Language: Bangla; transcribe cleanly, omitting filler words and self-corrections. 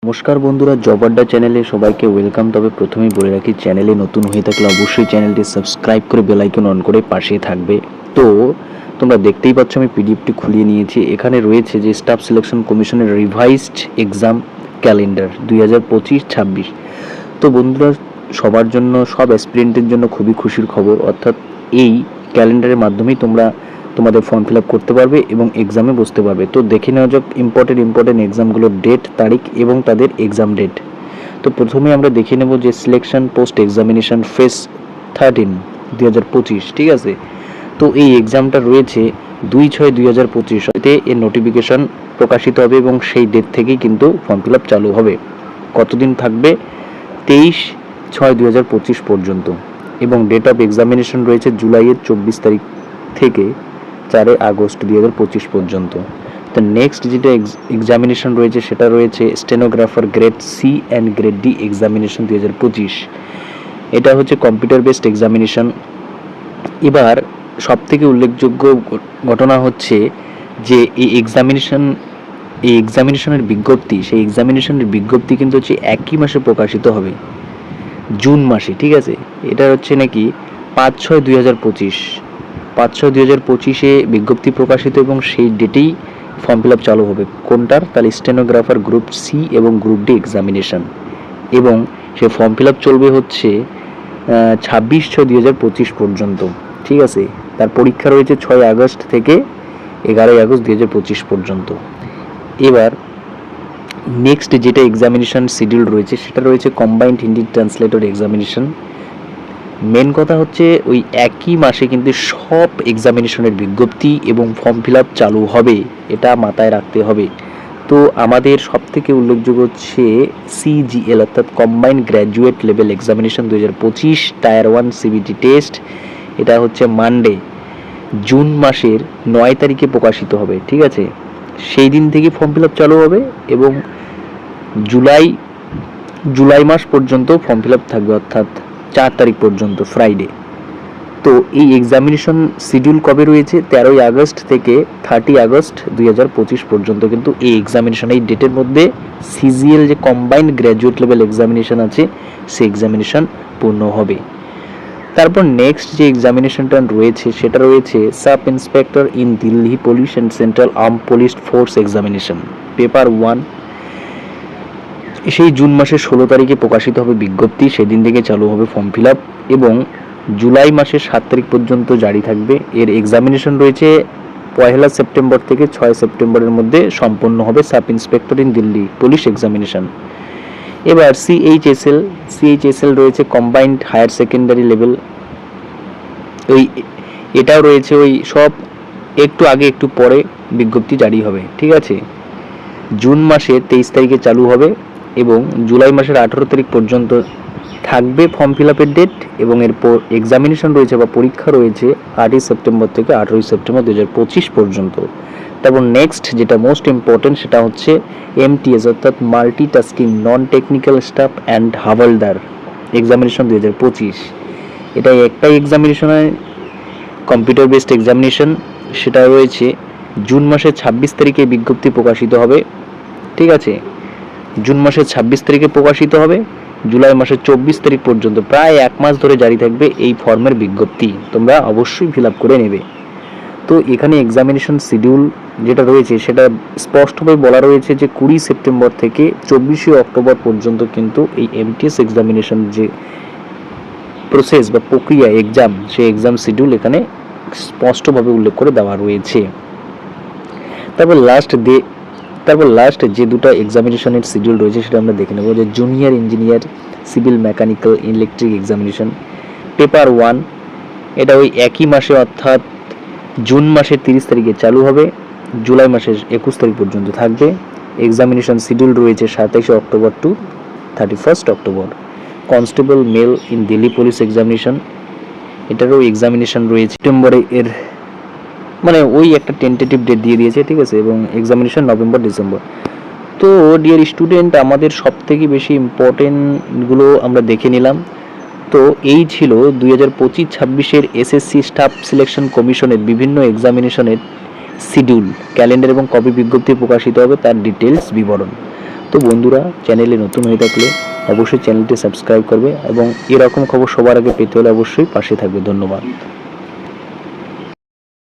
নমস্কার বন্ধুরা, জব আড্ডা চ্যানেলে সবাইকে ওয়েলকাম। তবে প্রথমেই বলে রাখি, চ্যানেলে নতুন হয়ে থাকলে অবশ্যই চ্যানেলটি সাবস্ক্রাইব করে বেল আইকন অন করে পাশে থাকবে। তো তোমরা দেখতেই পাচ্ছ আমি পিডিএফটি খুলিয়ে নিয়েছি। এখানে রয়েছে যে স্টাফ সিলেকশন কমিশনের রিভাইজড এক্সাম ক্যালেন্ডার 2025-26। তো বন্ধুরা, সবার জন্য, সব অ্যাসপিরেন্টের জন্য খুবই খুশির খবর, অর্থাৎ এই ক্যালেন্ডারের মাধ্যমেই তোমরা তোমাদের ফর্ম ফিল আপ করতে পারবে এবং এক্সামে বসতে পারবে। তো দেখে নেওয়া যাক ইম্পর্টেন্ট এক্সামগুলোর ডেট, তারিখ এবং তাদের এক্সাম ডেট। তো প্রথমে আমরা দেখে নেব যে সিলেকশন পোস্ট এক্সামিনেশন ফেজ 13 2025, ঠিক আছে। তো এই এক্সামটা রয়েছে 2/6/2025 এতে এর নোটিফিকেশন প্রকাশিত হবে এবং সেই ডেট থেকেই কিন্তু ফর্ম ফিল আপ চালু হবে। কতদিন থাকবে? 23/6/2025 পর্যন্ত। এবং ডেট অফ এক্সামিনেশন রয়েছে জুলাইয়ের 24 তারিখ থেকে 4 আগস্ট 2025 পর্যন্ত। তো নেক্সট যেটা এক্সামিনেশন রয়েছে সেটা রয়েছে stenographer grade C and grade D examination 2025। এটা হচ্ছে কম্পিউটার বেসড এক্সামিনেশন। এবার সবথেকে উল্লেখযোগ্য ঘটনা হচ্ছে যে এই এক্সামিনেশনের বিজ্ঞপ্তি, সেই এক্সামিনেশনের বিজ্ঞপ্তি কিন্তু হচ্ছে একই মাসে প্রকাশিত হবে, জুন মাসে, ঠিক আছে। এটা হচ্ছে নাকি 5/6/2025, 5/6/2025 বিজ্ঞপ্তি প্রকাশিত এবং সেই ডেটেই ফর্ম ফিল আপ চালু হবে। কোনটার? তাহলে স্টেনোগ্রাফার গ্রুপ সি এবং গ্রুপ ডি এক্সামিনেশন। এবং সে ফর্ম ফিল আপ চলবে হচ্ছে 26/6/2025 পর্যন্ত, ঠিক আছে। তার পরীক্ষা রয়েছে 6 আগস্ট থেকে 11 আগস্ট 2025 পর্যন্ত। এবার নেক্সট যেটা এক্সামিনেশন শিডিউল রয়েছে সেটা রয়েছে combined Hindi translator examination. Main কথা হচ্ছে ওই একই মাসে কিন্তু সব এক্সামিনেশনের বিজ্ঞপ্তি এবং ফর্ম ফিল আপ চালু হবে, এটা মাথায় রাখতে হবে। তো আমাদের সবথেকে উল্লেখযোগ্য হচ্ছে সিজিএল অর্থাৎ combined graduate level examination 2025 tyre 1 CBT test. এটা হচ্ছে মানডে জুন মাসের 9 তারিখে প্রকাশিত হবে, ঠিক আছে। সেই দিন থেকে ফর্ম ফিল আপ চালু হবে এবং জুলাই মাস পর্যন্ত ফর্ম ফিল আপ থাকবে, অর্থাৎ 4 তারিখ পর্যন্ত, ফ্রাইডে। তো এই এক্সামিনেশন শিডিউল কবে রয়েছে? 13 আগস্ট থেকে 30 আগস্ট 2025 পর্যন্ত কিন্তু এই এক্সামিনেশন, এই ডেটের মধ্যে সিজিএল যে কম্বাইন্ড গ্র্যাজুয়েট লেভেল এক্সামিনেশন আছে সেই এক্সামিনেশন পূর্ণ হবে। তারপর নেক্সট যে এক্সামিনেশনটা রয়েছে সেটা রয়েছে sub inspector in Delhi police and central arm police force examination paper 1। সেই জুন মাসের 16 তারিখে প্রকাশিত হবে বিজ্ঞপ্তি, সেদিন থেকে চালু হবে ফর্ম ফিল আপ এবং জুলাই মাসের 7 তারিখ পর্যন্ত জারি থাকবে। এর এক্সামিনেশন রয়েছে 1 সেপ্টেম্বর থেকে 6 সেপ্টেম্বরের মধ্যে সম্পন্ন হবে sub inspector in Delhi police examination. এবার সিএইচএসএল রয়েছে কম্বাইন্ড হায়ার সেকেন্ডারি লেভেল, এটাও রয়েছে ওই সব একটু আগে একটু পরে বিজ্ঞপ্তি জারি হবে, ঠিক আছে। জুন মাসের 23 তারিখে চালু হবে এবং জুলাই মাসের 18 তারিখ পর্যন্ত থাকবে ফর্ম ফিল আপের ডেট এবং এরপর এক্সামিনেশন রয়েছে বা পরীক্ষা রয়েছে 8 সেপ্টেম্বর থেকে 18 সেপ্টেম্বর 2025 পর্যন্ত। তারপর নেক্সট যেটা মোস্ট ইম্পর্টেন্ট সেটা হচ্ছে এমটিএস অর্থাৎ multitasking non technical staff and havaldar examination 2025। এটা একটাই এক্সামিনেশনে কম্পিউটার বেসড এক্সামিনেশন, সেটা রয়েছে জুন মাসের 26 তারিখে বিজ্ঞপ্তি প্রকাশিত হবে, ঠিক আছে। জুন মাসের 26 তারিখে প্রকাশিত হবে, জুলাই মাসের 24 তারিখ পর্যন্ত প্রায় 1 মাস ধরে জারি থাকবে এই ফর্মের বিজ্ঞপ্তি, তোমরা অবশ্যই ফিল আপ করে নেবে। তো এখানে এক্সামিনেশন শিডিউল যেটা রয়েছে সেটা স্পষ্টভাবে বলা রয়েছে যে 20 সেপ্টেম্বর থেকে 24 অক্টোবর পর্যন্ত কিন্তু এই এমটিএস এক্সামিনেশন যে প্রসেস বা প্রক্রিয়া এক্সাম, সেই এক্সাম শিডিউল এখানে স্পষ্টভাবে উল্লেখ করে দেওয়া রয়েছে। তারপর লাস্ট যে দুটো এক্সামিনেশনের শিডিউল রয়েছে সেটা আমরা দেখে নেব। যে junior engineer civil mechanical electric examination paper 1, এটা ওই একই মাসে অর্থাৎ জুন মাসের 30 তারিখে চালু হবে, জুলাই মাসের 21 তারিখ পর্যন্ত থাকবে। এক্সামিনেশন শিডিউল রয়েছে 27 October to 31 October. Constable male in Delhi police examination, এটারও এক্সামিনেশন রয়েছে সেপ্টেম্বরে, এর মানে ওই একটা টেন্টেটিভ ডেট দিয়ে দিয়েছে, ঠিক আছে। এবং এক্সামিনেশন নভেম্বর ডিসেম্বর। তো ডিয়ার স্টুডেন্ট, আমাদের সবথেকে বেশি ইম্পর্টেন্টগুলো আমরা দেখে নিলাম। তো এই ছিল 2025-26 এসএসসি স্টাফ সিলেকশন কমিশনের বিভিন্ন এক্সামিনেশনের শিডিউল, ক্যালেন্ডার এবং কবে বিজ্ঞপ্তি প্রকাশিত হবে তার ডিটেলস বিবরণ। তো বন্ধুরা, চ্যানেলে নতুন হয়ে থাকলে অবশ্যই চ্যানেলটি সাবস্ক্রাইব করবে এবং এরকম খবর সবার আগে পেতে হলে অবশ্যই পাশে থাকবে। ধন্যবাদ।